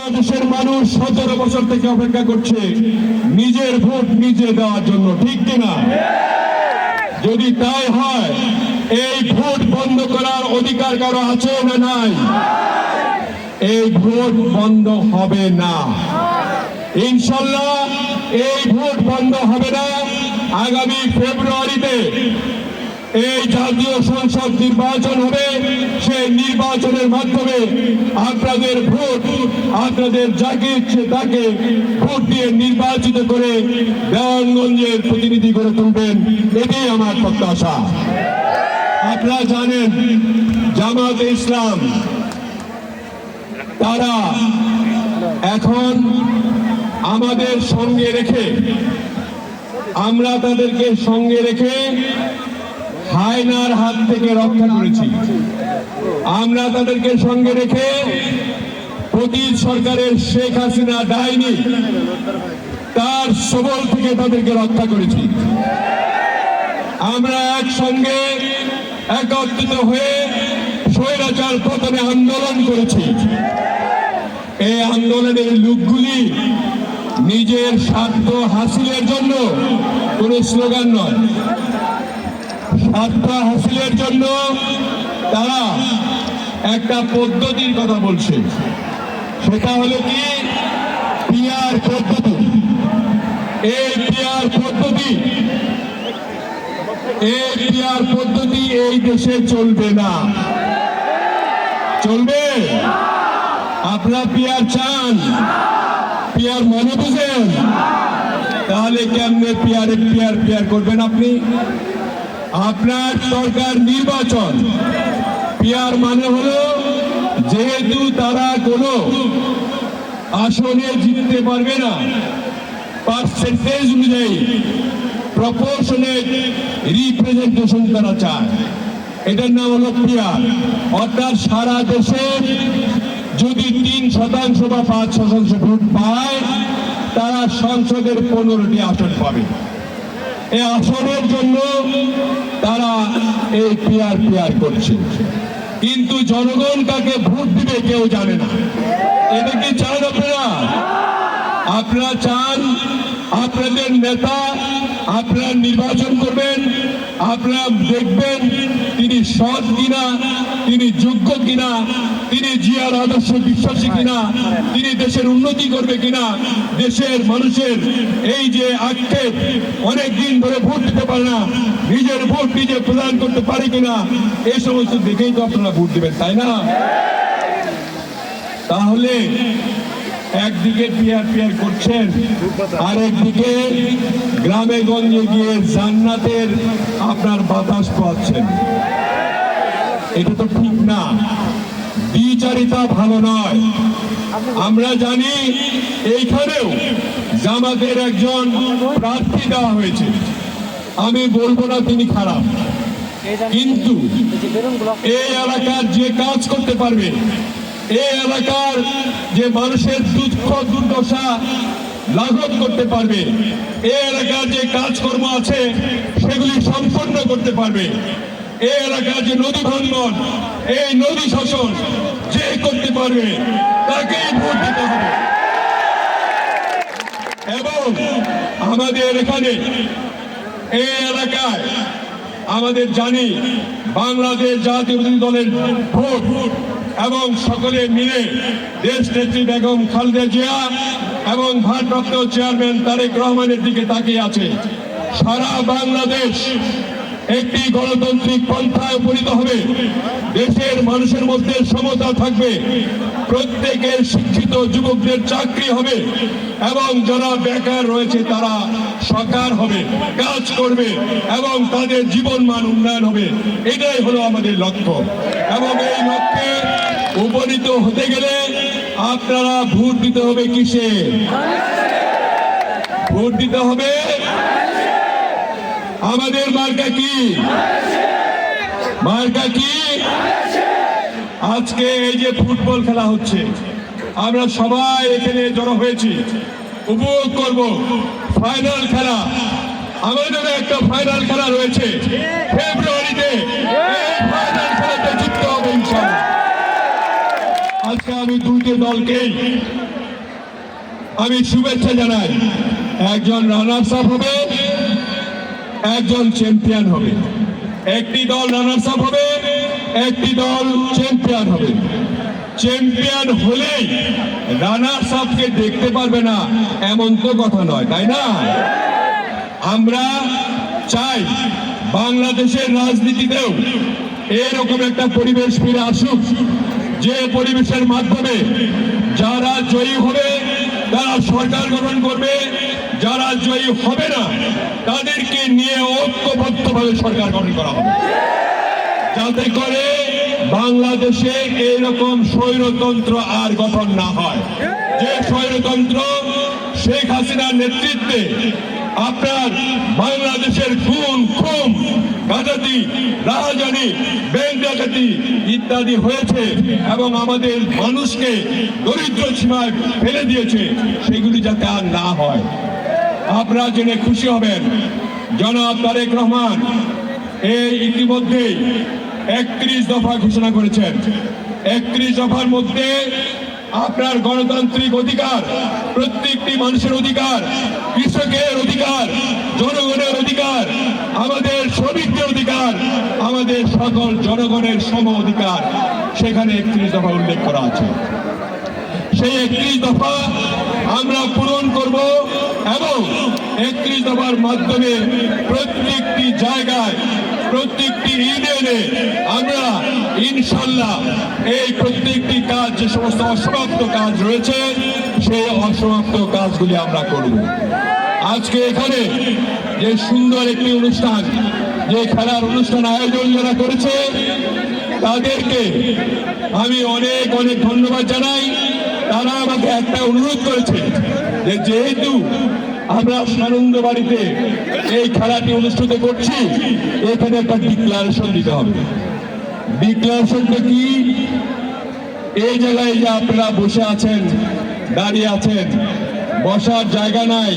বাংলাদেশের মানুষ 17 বছর থেকে অপেক্ষা করছে নিজের ভোট নিজে দেওয়ার জন্য, ঠিক কিনা? যদি তাই হয়, এই ভোট বন্ধ করার অধিকার কারো আছে না নাই? এই ভোট বন্ধ হবে না ইনশাল্লাহ। এই ভোট বন্ধ হবে না। আগামী ফেব্রুয়ারিতে এই জাতীয় সংসদ নির্বাচন হবে। সেই নির্বাচনের মাধ্যমে আপনাদের ভোট, আপনাদের যাকে ইচ্ছে তাকে ভোট দিয়ে নির্বাচিত করে দেওয়ানগঞ্জের প্রতিনিধি করে তুলবেন, এটাই আমার প্রত্যাশা। আপনারা জানেন জামাতে ইসলাম তারা এখন আমাদের সঙ্গে রেখে, আমরা তাদেরকে সঙ্গে রেখে হায়নার হাত থেকে রক্ষা করেছি। আমরা তাদেরকে সঙ্গে রেখে অতীত সরকারের শেখ হাসিনা ডাইনি তার সবল থেকে তাদেরকে রক্ষা করেছি। আমরা একসঙ্গে একত্রিত হয়ে স্বৈরাচার পতনে আন্দোলন করেছি। এই আন্দোলনের লোকগুলি নিজের স্বার্থ হাসিলের জন্য কোনো স্লোগান নয়, স্বার্থ হাসিলের জন্য তারা একটা পদ্ধতির কথা বলছে। সেটা হলো কি পিআর পদ্ধতি। এই পিআর পদ্ধতি এই দেশে চলবে না। চলবে? আপনারা পিআর চান? পিআর মনে বুঝেন? তাহলে কেমনে পিআর করবেন আপনি? আপনার দরকার নির্বাচন। পিআর মানে হলো যেহেতু তারা কোনো আসনে জিততে পারবে না, পার্সেন্টেজ অনুযায়ী প্রপোর্শনেট রিপ্রেজেন্টেশন তারা চায়। এটার নাম হলো পিআর। অর্থাৎ সারা দেশে যদি 3% বা 5% ভোট পায়, তারা সংসদের 15টি আসন পাবে। এই আসনের জন্য তারা এই পিআর করছে। কিন্তু জনগণ কাকে ভোট দিবে কেউ জানে না। এটা কি চান আপনারা? আপনারা চান আপনাদের নেতা আপনারা নির্বাচন করবেন, আপনারা দেখবেন তিনি সৎ কিনা, তিনি যোগ্য কিনা, তিনি জিয়ার আদর্শে বিশ্বাসী কিনা, তিনি দেশের উন্নতি করবে কিনা, দেশের মানুষের এই যে আক্ষেপ অনেকদিন ধরে ভোট দিতে পারে না, নিজের ভোট নিজে প্রদান করতে পারে কিনা, এই সমস্ত দেখেই তো আপনারা ভোট দেবেন, তাই না? তাহলে একদিকে পিআর করছেন, আরেকদিকে গ্রামে গঞ্জে গিয়ে জান্নাতের আপনার বাতাস পাচ্ছেন। এটা তো ঠিক না, দ্বিচারিতা ভালো নয়। আমরা জানি এইখানেও জামাতের একজন প্রার্থী দেওয়া হয়েছে, আমি বলবো না তিনি খারাপ, কিন্তু এই এলাকার যে কাজ করতে পারবে, এই এলাকার যে মানুষের দুঃখ দুর্দশা লাঘব করতে পারবে, এই এলাকার যে কাজকর্ম আছে সেগুলি সম্পন্ন করতে পারবে, এই এলাকার যে নদী ভাঙ্গন, এই নদী শাসন যে করতে পারবে তাকেই ভোট দিতে হবে। এবং আমাদের এখানে এই এলাকায় আমাদের জানি বাংলাদেশ জাতীয়তাবাদী দলের ভোট এবং সকলে মিলে দেশ নেত্রী বেগম খালেদা জিয়া এবং ভারপ্রাপ্ত চেয়ারম্যান তারেক রহমানের দিকে তাকিয়ে আছে। সারা বাংলাদেশ একটি গণতান্ত্রিক পন্থায় উপনীত হবে, দেশের মানুষের মধ্যে সমতা থাকবে, প্রত্যেকের শিক্ষিত যুবকদের চাকরি হবে এবং যারা বেকার রয়েছে তারা সরকার হবে, কাজ করবে এবং তাদের জীবন মান উন্নয়ন হবে। এটাই হলো আমাদের লক্ষ্য। এবং এই লক্ষ্যে উপনীত হতে গেলে আপনারা ভোট দিতে হবে কিসে? ভোট দিতে হবে আমাদের মার্কা কি? মার্কা কি? আজকে এই যে ফুটবল খেলা হচ্ছে, আমরা সবাই এখানে জড়ো হয়েছি, উপভোগ করব ফাইনাল খেলা। আমাদের একটা ফাইনাল খেলা রয়েছে ফেব্রুয়ারিতে, এই ফাইনাল খেলাতে জিততে হবে ইনশাআল্লাহ। আজকে আমি 2টি উভয় দলকেই আমি শুভেচ্ছা জানাই। একজন রানার্স আপ হবে, একজন চ্যাম্পিয়ন হবে। একটি দল রানার্স আপ হবে, একটি দল চ্যাম্পিয়ন হবে। চ্যাম্পিয়ন হলেই রানার্স আপকে দেখতে পারবে না এমন তো কথা নয়, তাই না? আমরা চাই বাংলাদেশের রাজনীতিতেও এরকম একটা পরিবেশ ফিরে আসুক, যে পরিবেশের মাধ্যমে যারা জয়ী হবে তারা সরকার গঠন করবে, যারা জয়ী হবে না তাদেরকে নিয়ে ঐক্যবদ্ধভাবে সরকার গঠন করা হবে, যাতে করে বাংলাদেশে এরকম স্বৈরতন্ত্র আর গঠন না হয়। যে স্বৈরতন্ত্র শেখ হাসিনার নেতৃত্বে আপনার বাংলাদেশের খুন, খুন, ডাকাতি, রাহাজানি, ব্যাংক ডাকাতি ইত্যাদি হয়েছে এবং আমাদের মানুষকে দরিদ্র সীমায় ফেলে দিয়েছে, সেগুলি যাতে আর না হয়। আপনারা জেনে খুশি হবেন, জনাব তারেক রহমান এই ইতিমধ্যেই 31 দফা ঘোষণা করেছেন। 31 দফার মধ্যে আপনার গণতান্ত্রিক অধিকার, প্রত্যেকটি মানুষের অধিকার, কৃষকের অধিকার, জনগণের অধিকার, আমাদের শ্রমিকদের অধিকার, আমাদের সকল জনগণের সম অধিকার সেখানে 31 দফা উল্লেখ করা আছে। সেই 31 দফা আমরা পূরণ করব এবং 31 দফার মাধ্যমে প্রত্যেকটি জায়গায়, প্রত্যেকটি ইউনিয়নে আমরা ইনশাল্লাহ এই প্রত্যেকটি কাজ, যে সমস্ত অসমাপ্ত কাজ রয়েছে সেই অসমাপ্ত কাজগুলি আমরা করব। আজকে এখানে যে সুন্দর একটি অনুষ্ঠান, যে খেলার অনুষ্ঠান আয়োজন যারা করেছে তাদেরকে আমি অনেক অনেক ধন্যবাদ জানাই। তারা আমাকে একটা অনুরোধ করেছে যে যেহেতু আমরা সানন্দবাড়িতে এই খেলাটি অনুষ্ঠিত করছি, এখানে একটা ডিক্লারেশন দিতে হবে। ডিক্লারেশনটা কি? এই জায়গায় যে আপনারা বসে আছেন, দাঁড়িয়ে আছেন, বসার জায়গা নাই,